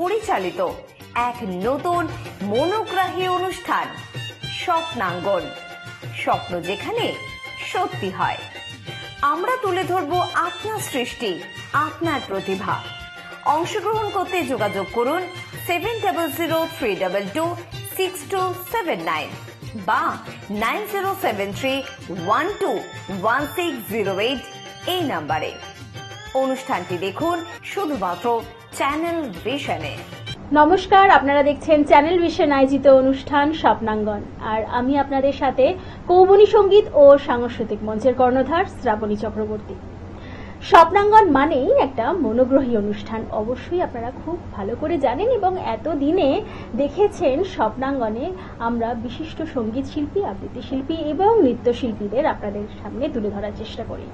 পরিচালিত এক নতুন মনোগ্রাহী অনুষ্ঠান স্বপ্নাঙ্গন। স্বপ্ন যেখানে সত্যি হয়। আমরা তুলে ধরব আপনার সৃষ্টি, আপনার প্রতিভা। অংশগ্রহণ করতে যোগাযোগ করুন 7003226279 বা 9073121608 এই নাম্বারে। অনুষ্ঠানটি দেখুন শুধুমাত্র চ্যানেল ভিশনে। নমস্কার, আপনারা দেখছেন চ্যানেল ভিশন আয়োজিত অনুষ্ঠান স্বপ্নাঙ্গন। আর আমি আপনাদের সাথে কৌমুনী সঙ্গীত ও সাংস্কৃতিক মঞ্চের কর্ণধার শ্রাবণী চক্রবর্তী। স্বপ্নাঙ্গন মানেই একটা মনোগ্রাহী অনুষ্ঠান, অবশ্যই আপনারা খুব ভালো করে জানেন এবং এতদিনে দেখেছেন স্বপ্নাঙ্গনে আমরা বিশিষ্ট সঙ্গীত শিল্পী, আবৃত্তি শিল্পী এবং নৃত্যশিল্পীদের আপনাদের সামনে তুলে ধরার চেষ্টা করি।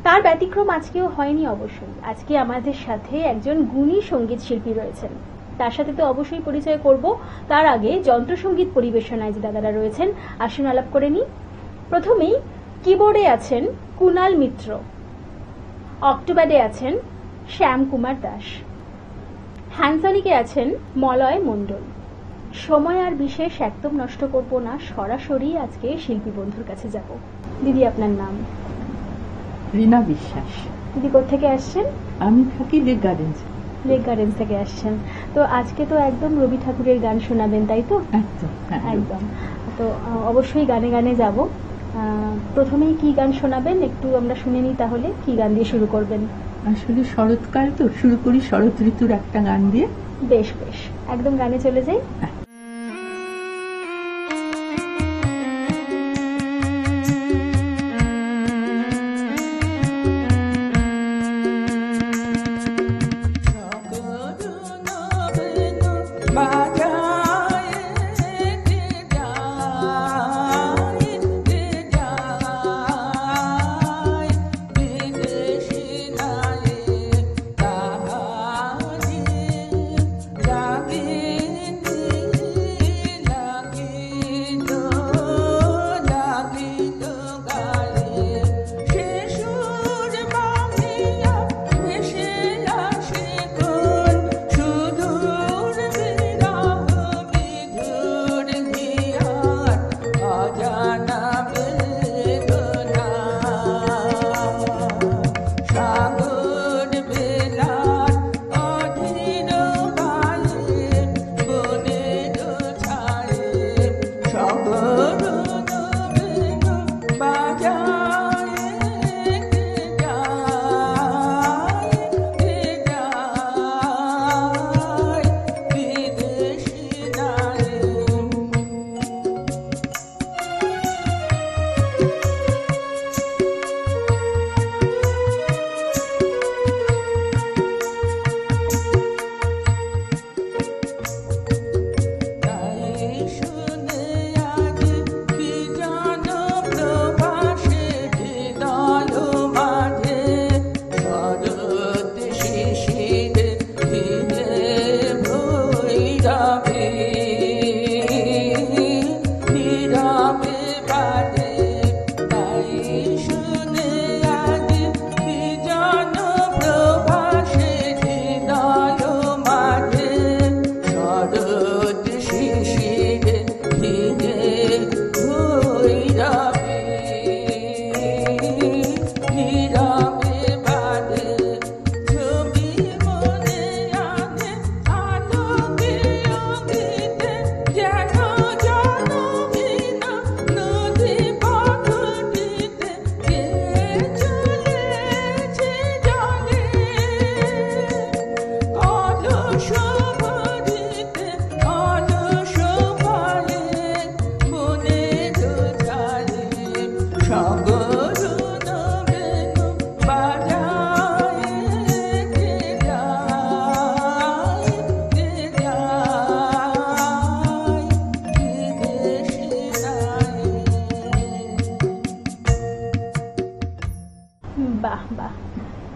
তার ব্যতিক্রম আজকেও হয়নি। অবশ্যই আজকে আমাদের সাথে একজন গুণী সঙ্গীত শিল্পী রয়েছেন, তার সাথে তো অবশ্যই পরিচয় করব। তার আগে যন্ত্রসঙ্গীত পরিবেশনায় যে দাদারা রয়েছেন আসুন আলাপ করে নিই। প্রথমেই কিবোর্ডে আছেন কুনাল মিত্র, অক্টোপ্যাডে আছেন শ্যাম কুমার দাস, হ্যান্ডসনিকে আছেন মলয় মণ্ডল। সময় আর বিশেষ একদম নষ্ট করব না, সরাসরি আজকে শিল্পী বন্ধুর কাছে যাব। দিদি, আপনার নাম? রীনা বিশ্বাস। দিদি কোথেকে আসছেন? আমি থাকি লেক গার্ডেন্স। লেক গার্ডেন্স থেকে আসছেন। তো আজকে তো একদম রবি ঠাকুরের গান শোনাবেন, তাই তো? একদম। তো অবশ্যই গানে গানে যাব। প্রথমেই কি গান শোনাবেন একটু আমরা শুনে নিই। তাহলে কি গান দিয়ে শুরু করবেন? আসলে শরৎকাল তো, শুরু করি শরৎ ঋতুর একটা গান দিয়ে। বেশ বেশ, একদম গানে চলে যাই।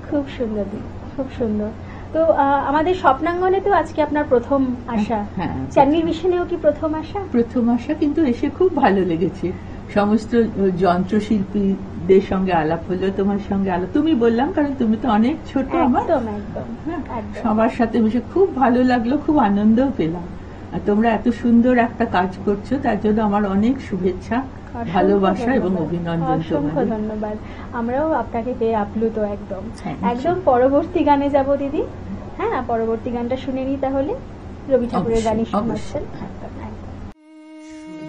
খুব সুন্দর, খুব সুন্দর। তো আমাদের স্বপ্নাঙ্গনে তো আজকে আপনার প্রথম আসা, চ্যানেল ভিশনেও কি প্রথম আসা? প্রথম আসা, কিন্তু এসে খুব ভালো লেগেছে। সমস্ত যন্ত্রশিল্পী দের সঙ্গে আলাপ হলো, তোমার সঙ্গে আলাপ, তুমি বললাম কারণ তুমি তো অনেক ছোট আমার। একদম একদম হ্যাঁ, একদম। সবার সাথে মিশে খুব ভালো লাগলো, খুব আনন্দও পেলাম। আর তোমরা এত সুন্দর একটা কাজ করছো, তার জন্য আমার অনেক শুভেচ্ছা, ভালোবাসা এবং অভিনন্দন। অসংখ্য ধন্যবাদ। আমরাও আপনাকে পেয়ে আপ্লুত একদম। Thank you. একদম পরবর্তী গানে যাব দিদি। হ্যাঁ, পরবর্তী গানটা শুনে নিই তাহলে। রবি ঠাকুরের গানই অবশ্যই, শোনাচ্ছেন। অবশ্যই। একদম একদম।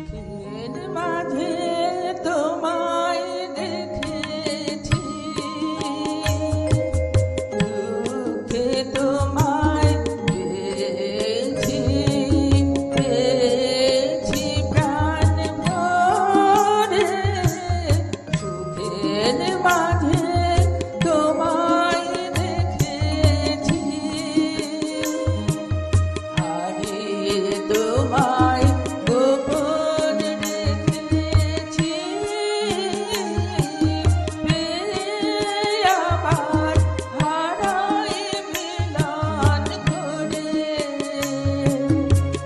সুখের মাঝে তোমায় দেখেছি, দুঃখে তোমায় পেয়েছি, পেয়েছি প্রাণ ভরে। সুখের মাঝে তোমায় দেখেছি, হারিয়ে তোমায় গোপন রেখেছি, পেয়ে আবার হারাই মিলন করে।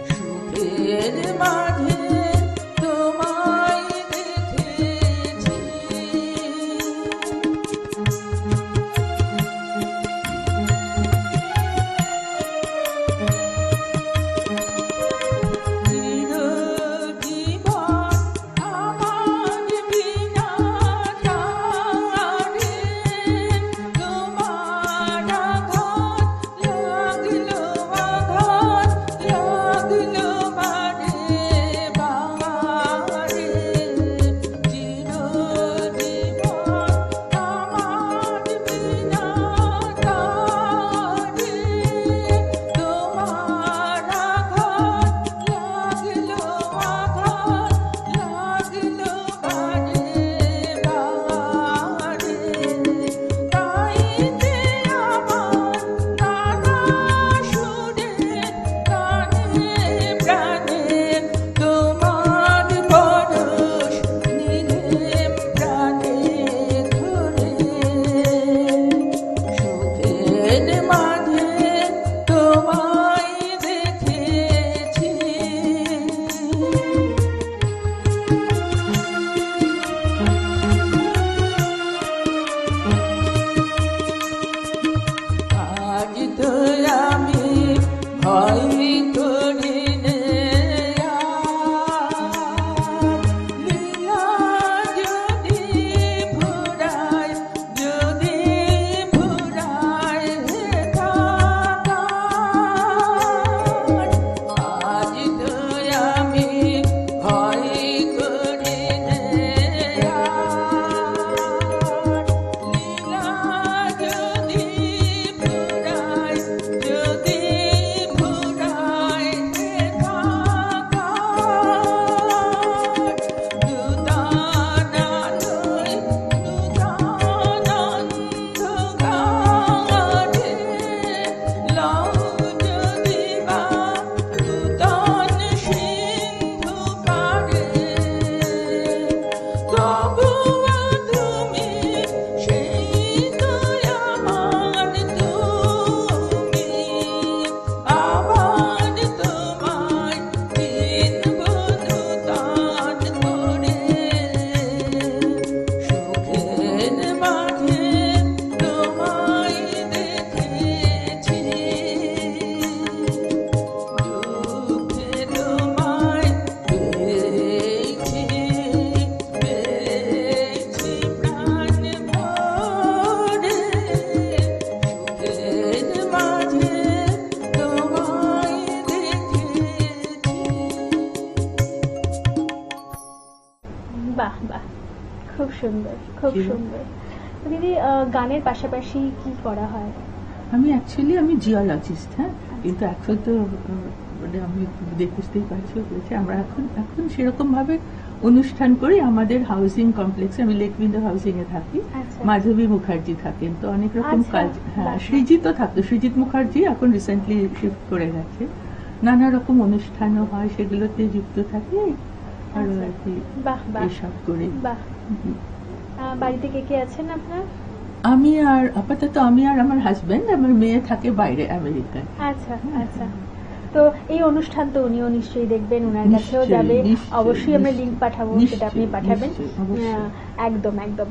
সুখের মাঝে তোমায় দেখেছি। চিরজীবন আমার বিনা তারে, তোমার আঘাত লাগলো, আঘাত লাগলো বারে বারে। চিরজীবন আমার বিনা তারে, তোমার আঘাত লাগলো, আঘাত লাগলো বারে বারে। তাইতে আমার নানা সুরে কানে প্রাণে তোমার পরশ নিলে প্রাণে ধরে। সুখের মাঝে তোমায় দেখেছি। আজ তো আমি ভয় করি নে আর, লীলা যদি ফুরায়, যদি ফুরায় কাকার। আজ তো আমি ভয় করি নে আর, লীলা যদি ফুরায়, যদি ফুরায় কাকার। দুদানালয় দুদানন্দ গানে, লাউ যদি বা দুদান সিন্ধু পারে। তবুও তুমি সেই তো আমার, তুমি আবার তোমায় কিনব দুদান করে। সুখের মাঝে তোমায় দেখেছি, দুঃখে তোমায় পেয়েছি, পেয়েছি প্রাণ ভরে। সুখের মাঝে তোমায় দেখেছি। বাহ বাহ, খুব সুন্দর, খুব জি। সুন্দর। তো দিদি, গানের পাশাপাশি কি করা হয়? আমি জিওলজিস্ট। হ্যাঁ, কিন্তু এখন তো মানে আমি বুঝতেই পারছি বলেছি আমরা এখন সেরকম ভাবে অনুষ্ঠান করি। আমাদের হাউসিং কমপ্লেক্সে, আমি লেকউইন্ডো হাউসিং এ থাকি, আচ্ছা। মাধবী মুখার্জি থাকেন, তো অনেক রকম আচ্ছা, কাজ। হ্যাঁ, বাহ। সৃজিতও থাকতো, সৃজিত মুখার্জি এখন রিসেন্টলি শিফট করে গেছে। নানা রকম অনুষ্ঠানও হয়, সেগুলোতে যুক্ত থাকি আরো আচ্ছা। আর কি, বাহ বাহ এসব করি। বাহ। বাড়িতে কে কে আছেন আপনার? আমি আর আপাতত আমি আর আমার হাজবেন্ড, আমার মেয়ে থাকে বাইরে আমেরিকায়। আচ্ছা আচ্ছা। তো এই অনুষ্ঠান তো উনিও নিশ্চয়ই দেখবেন, ওনার কাছেও নিশ্চয়ই, যাবে, নিশ্চয়ই, অবশ্যই আমরা নিশ্চয়ই। লিঙ্ক পাঠাবো, সেটা আপনি নিশ্চয়ই, পাঠাবেন। নিশ্চয়ই, অবশ্যই। একদম একদম।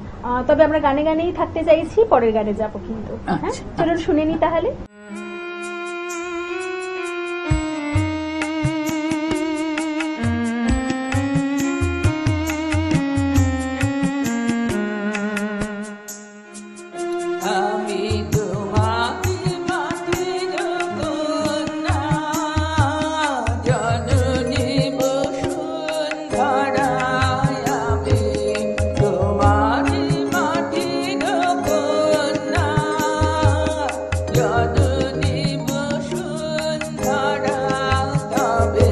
তবে আমরা গানে গানেই থাকতে চাইছি, পরের গানে যাবো কিন্তু। হ্যাঁ, আচ্ছা, চলুন শুনে নি তাহলে। আমি তোমাকে মাটির কন্যা, জননী বসুন্ধরা। আমি তোমাকে মাটির কন্যা, জননী বসুন্ধরা। তবে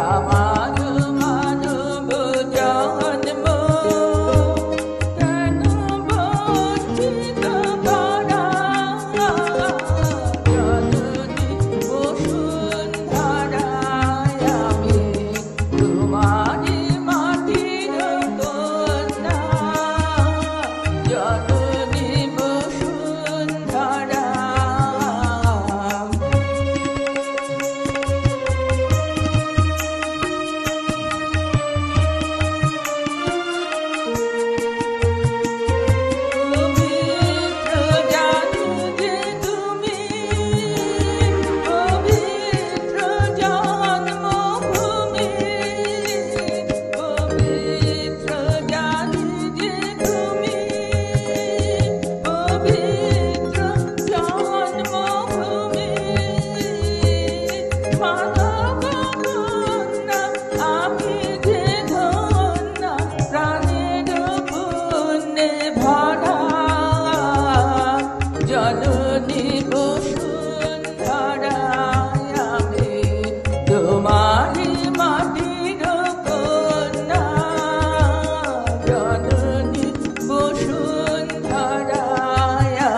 আমার মানব জন্ম কেন বঞ্চিত করা? জননী বসুন্ধরা, আমি তোমারি মাটির কন্যা, জননী বসুন্ধরা। পবিত্র জানো যে তুমি, পবিত্র জন্মভূমি। পবিত্র জানো যে তুমি, পবিত্র জন্মভূমি। মানব কন্যা আমি যে ধন্য, প্রাণের পুণ্যে ভরা। জননী বসুন্ধরা, আমি তোমারি মাটির কন্যা, জননী বসুন্ধরা।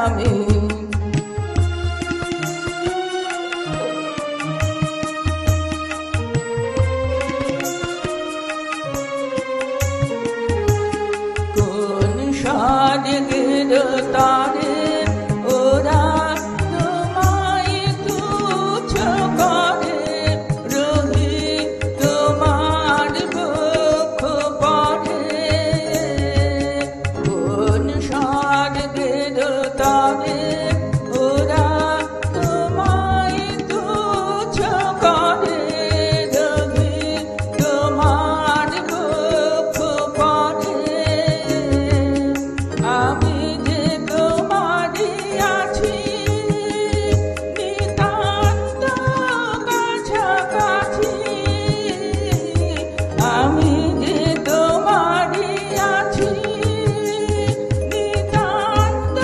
আমি কোন স্বর্গের তারে ওরা তোমায় তুচ্ছ করে, রহি তোমার বক্ষ পড়ে। কোন স্বর্গের তারে ওরা তোমায় তুচ্ছ করে, রহি তোমার বক্ষ পড়ে। আমি যে তোমারি আছি নিতান্ত কাছাকাছি, আমি যে তোমারি আছি নিতান্ত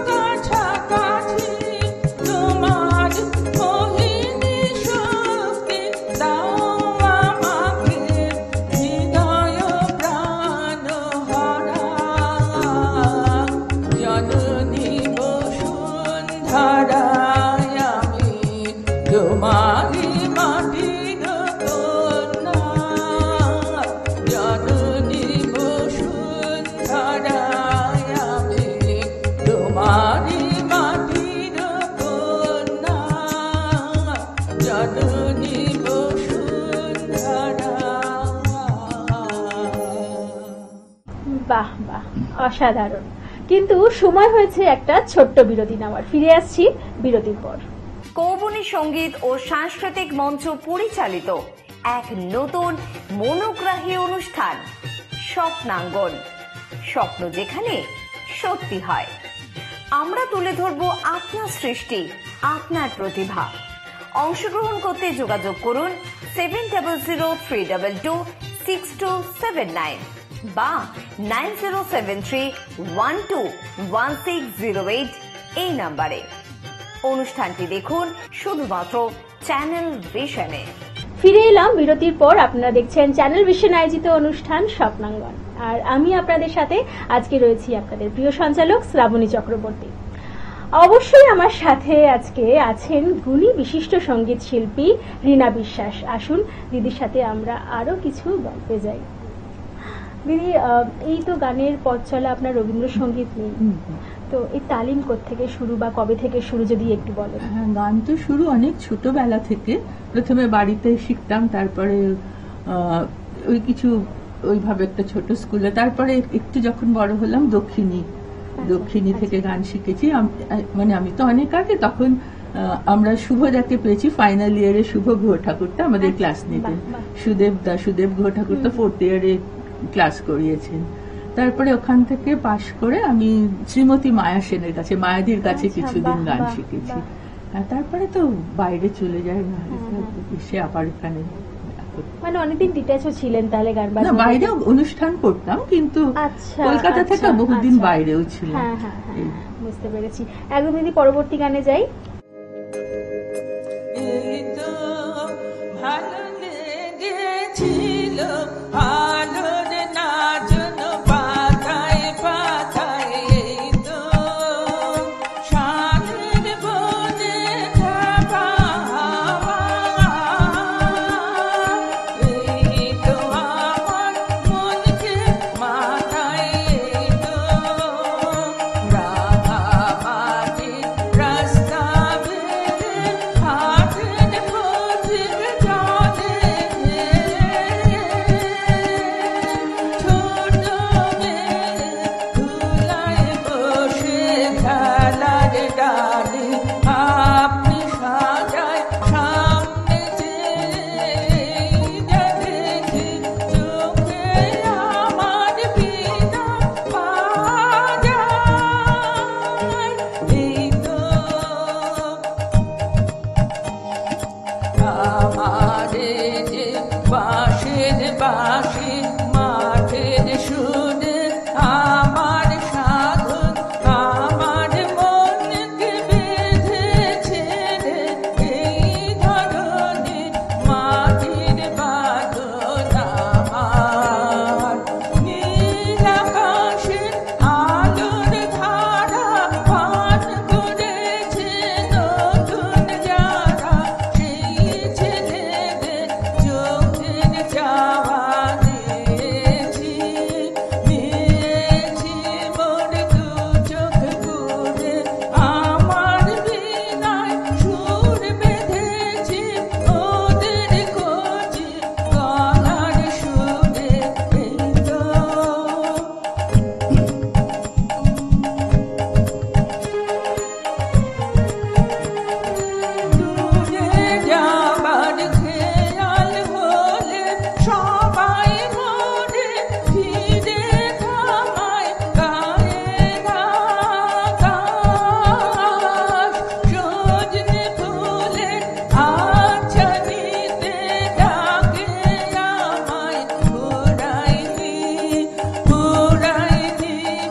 কাছাকাছি। তোমার মোহিনী শক্তি দাও আমাকে, হৃদয় প্রাণ হারা। জননী বসুন্ধরা, আমি তোমারি মাটির কন্যা, জননী বসুন্ধরা। আমি তোমারি মাটির কন্যা, জননী বসুন্ধরা। বাহ বাহ, অসাধারণ। কিন্তু সময় হয়েছে একটা ছোট্ট বিরতি নেওয়ার। ফিরে আসছি বিরতির পর। কৌবনী সঙ্গীত ও সাংস্কৃতিক মঞ্চ পরিচালিত এক নতুন মনোগ্রাহী অনুষ্ঠান স্বপ্নাঙ্গন। স্বপ্ন যেখানে সত্যি হয়। আমরা তুলে ধরব আপনার সৃষ্টি, আপনার প্রতিভা। অংশগ্রহণ করতে যোগাযোগ করুন 7003226279 বা 9073121608 এই নাম্বারে। অনুষ্ঠানটি দেখুন শুধুমাত্র চ্যানেল ভিশনে। ফিরে এলাম বিরতির পর। আপনারা দেখছেন চ্যানেল ভিশন আয়োজিত অনুষ্ঠান স্বপ্নাঙ্গন, আর আমি আপনাদের সাথে আজকে রয়েছি আপনাদের প্রিয় সঞ্চালক শ্রাবণী চক্রবর্তী। অবশ্যই আমার সাথে আজকে আছেন গুণী বিশিষ্ট সঙ্গীত শিল্পী রীনা বিশ্বাস। আসুন দিদির সাথে আমরা আরো কিছু গল্পে যাই। দিদি, এই তো গানের পথ চলা আপনার রবীন্দ্রসঙ্গীত নেই, তো তো এই তালিম কোত্থেকে শুরু বা কবে থেকে শুরু যদি একটু বলেন। হ্যাঁ, গান তো শুরু অনেক ছোটবেলা থেকে। প্রথমে বাড়িতে শিখতাম, তারপরে ওই কিছু ওইভাবে একটা ছোট স্কুলে, তারপরে একটু যখন বড় হলাম দক্ষিণী থেকে গান শিখেছি। মানে আমি তো অনেক আগে, তখন আমরা শুভদাকে পেয়েছি ফাইনাল ইয়ারে। শুভ গুহ ঠাকুরটা আমাদের ক্লাস নিতেন, সুদেব গুহ ঠাকুর তো 4th ইয়ারে ক্লাস করিয়েছেন। তারপরে ওখান থেকে পাশ করে আমি শ্রীমতী মায়া সেনের কাছে, মায়াদির কাছে কিছুদিন গান শিখেছি। তারপরে তো বাইরে চলে যায়, এসে আবার এখানে। মানে অনেকদিন ডিট্যাচও ছিলেন তাহলে গান না, বাইরে অনুষ্ঠান করতাম, কিন্তু কলকাতা থেকে বহুদিন বাইরেও ছিল। হ্যাঁ হ্যাঁ হ্যাঁ, বুঝতে পেরেছি। একদম যদি পরবর্তী গানে যাই। এই তো ভালো লেগেছিল, ভালো যে নাচন পাতায় পাতায়, এই তো সাধের বনে থাকা হাওয়া, এই তো আমার মনকে মাথায়, এই তো রাঙামাটি রাস্তা বেয়ে হাটের পথিক জলে, ছোট মেয়ে ধুলায় বসে খেলার ডালি আপনি সাজায় সামনে চেয়ে দেখি চোখে আমার বিনা বাজায়, এই তো আমারে যে বাঁশের বাঁশি মাঠের সুরে আমার সাধন, আমার মনকে বেঁধেছে রে, এই ধরনের মাটির বাঁধন আমার। নীল আকাশের আলোর ধারা পান করেছে নতুন যারা, সেই ছেলেদের চোখের চাওয়া নিয়েছি, নিয়েছি মোর দু চোখ পুরে, আমার বিনায় সুর বেঁধেছি ওদের কচি গলার সুরে, এই তো দূরে যাবার খেয়াল হলে সবাই মনে ফিরে থামায়, গায়ের আকাশ সজনে ফুলের আচ্ছাদিতে ডাকে আমায়, ফুরাইনি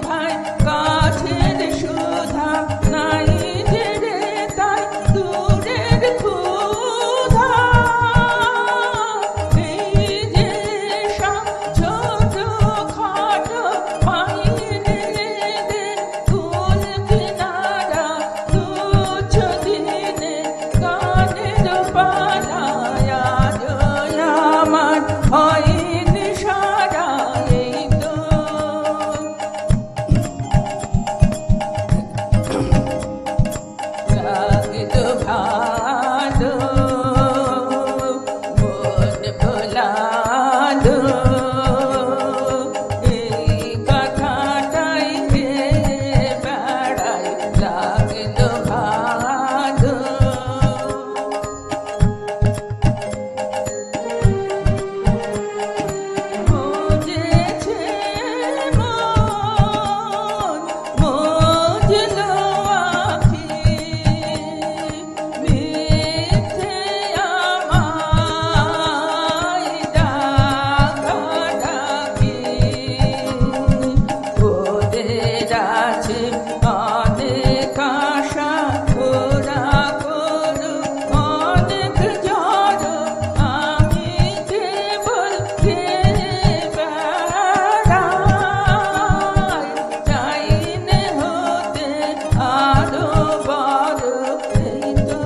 ভাই কাছের সুধা, নাই যে রে তাই দূরের ক্ষুধা, এই যে সব ছোট খাটো মাইনে দে কুল কিনারা তুচ্ছ দিনে গানের পালায়, আজ আমার হয়নি সারা, এই তো রাগিত ভালো মন ভোলালো, এই কথাটাই গেয়ে বেড়াই, রাগিত ভালো। বুঝেছে মন, বুঝলো আখি, মিথ্যে আমায় ডাকাডাকি, ওদের আছে অনেক আশা, ওরা করুক অনেক জড়, আমি কেবল ঘেরে বেড়াই, চাইনে হতে আরো বড়, এই তো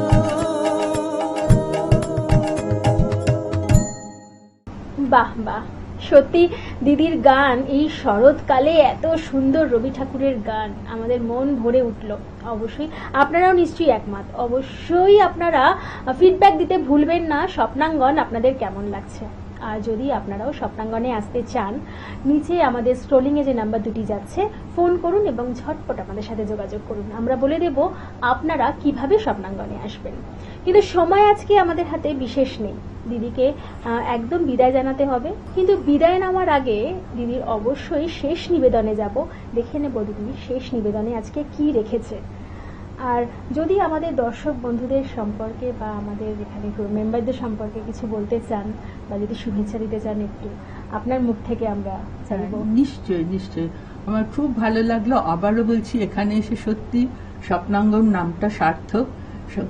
বাহ বাহ, সত্যি দিদির গান, এই শরৎকালে এত সুন্দর রবি ঠাকুরের গান, আমাদের মন ভরে উঠল। অবশ্যই আপনারাও নিশ্চয়ই একমত। অবশ্যই আপনারা ফিডব্যাক দিতে ভুলবেন না স্বপ্নাঙ্গন আপনাদের কেমন লাগছে। আর যদি আপনারাও স্বপ্নাঙ্গনে আসতে চান, নিচে আমাদের স্ক্রলিংয়ে যে নাম্বার দুটি যাচ্ছে ফোন করুন এবং ঝটপট আমাদের সাথে যোগাযোগ করুন। আমরা বলে দেব আপনারা কিভাবে স্বপ্নাঙ্গনে আসবেন। কিন্তু সময় আজকে আমাদের হাতে বিশেষ নেই, দিদিকে একদম বিদায় জানাতে হবে। কিন্তু বিদায় নেওয়ার আগে দিদির অবশ্যই শেষ নিবেদনে যাব, দেখে নেব দিদি শেষ নিবেদনে আজকে কি রেখেছে। আর যদি আমাদের দর্শক বন্ধুদের সম্পর্কে বা আমাদের এখানে মেম্বারদের সম্পর্কে কিছু বলতে চান বা যদি শুভেচ্ছা দিতে চান, একটু আপনার মুখ থেকে আমরা চাইব। নিশ্চয়ই নিশ্চয়ই, আমার খুব ভালো লাগলো। আবারও বলছি, এখানে এসে সত্যি স্বপ্নাঙ্গন নামটা সার্থক।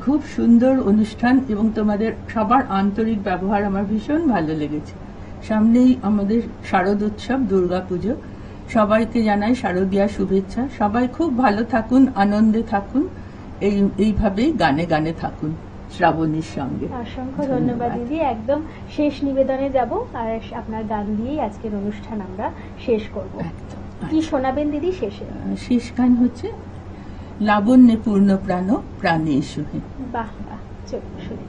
খুব সুন্দর অনুষ্ঠান এবং তোমাদের সবার আন্তরিক ব্যবহার আমার ভীষণ ভালো লেগেছে। সামনেই আমাদের শারদ উৎসব, দুর্গাপুজো, সবাইকে জানাই শারদীয়া শুভেচ্ছা। সবাই খুব ভালো থাকুন, আনন্দে থাকুন, এইভাবেই গানে গানে থাকুন শ্রাবণীর সঙ্গে। অসংখ্য ধন্যবাদ দিদি। একদম শেষ নিবেদনে যাব আর আপনার গান দিয়েই আজকের অনুষ্ঠান আমরা শেষ করব। কি শোনাবেন দিদি শেষে? শেষ গান হচ্ছে লাবণ্যে পূর্ণ প্রাণ প্রাণে এসোহে। বাহ বাহ, চলুন শুনি।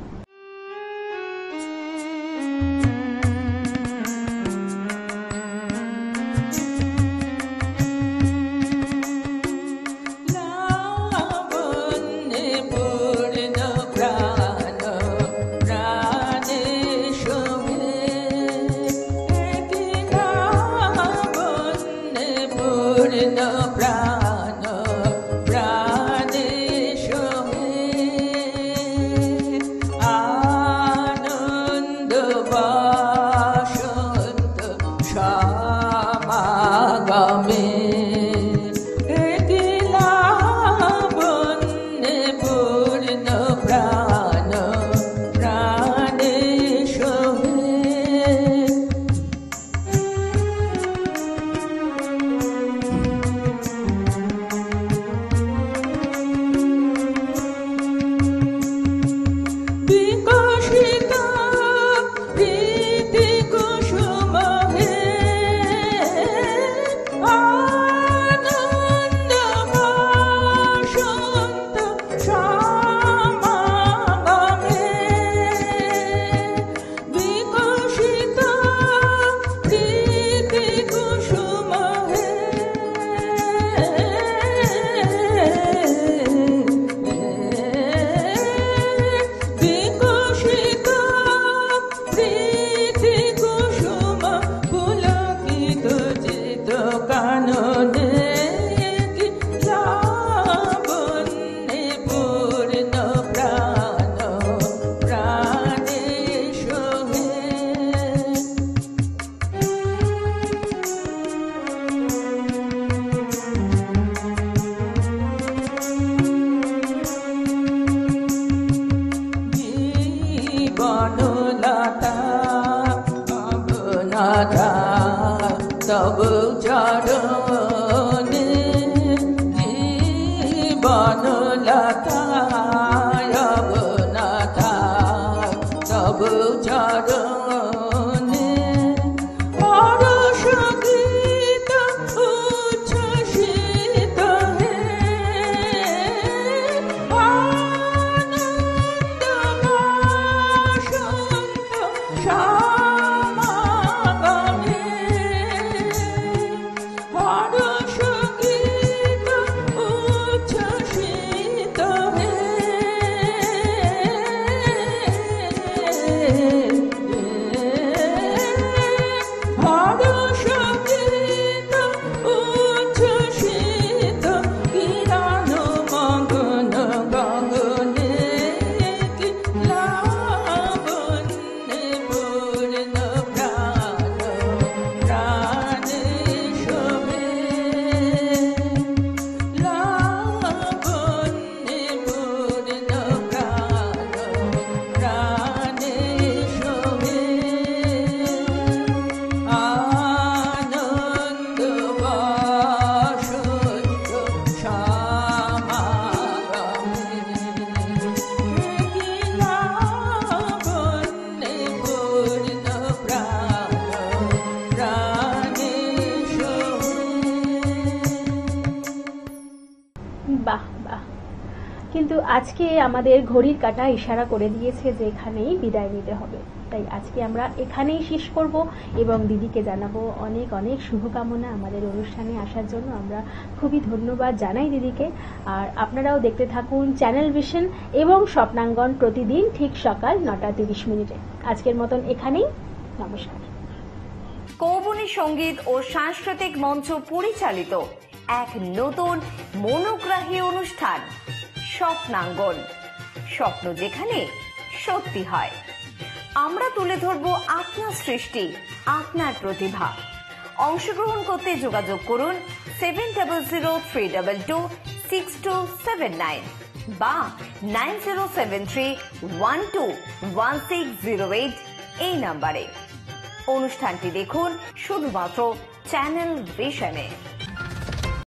তব চরণে জীবন লতা অবনাথা তব চরণে পরশ গীত উচ্ছ্বসিত হে আনন্দ বসন্ত প্রাণে আজকে আমাদের ঘড়ির কাঁটা ইশারা করে দিয়েছে যে এখানেই বিদায় নিতে হবে, তাই আজকে আমরা এখানেই শেষ করব এবং দিদিকে জানাবো অনেক অনেক শুভকামনা আমাদের অনুষ্ঠানে আসার জন্য। আমরা খুবই ধন্যবাদ জানাই দিদিকে। আর আপনারাও দেখতে থাকুন চ্যানেল ভিশন এবং স্বপ্নাঙ্গন প্রতিদিন ঠিক সকাল 9:30 আজকের মতন এখানেই, নমস্কার। কৌবনী সঙ্গীত ও সাংস্কৃতিক মঞ্চ পরিচালিত এক নতুন মনোগ্রাহী অনুষ্ঠান স্বপ্নাঙ্গন, স্বপ্ন যেখানে সত্যি হয়। আমরা তুলে ধরব আপনার সৃষ্টি, আপনার প্রতিভা। অংশগ্রহণ করতে যোগাযোগ করুন 7003226279 বা 9073121608 এই নাম্বারে। অনুষ্ঠানটি দেখুন শুধুমাত্র চ্যানেল ভিশনে।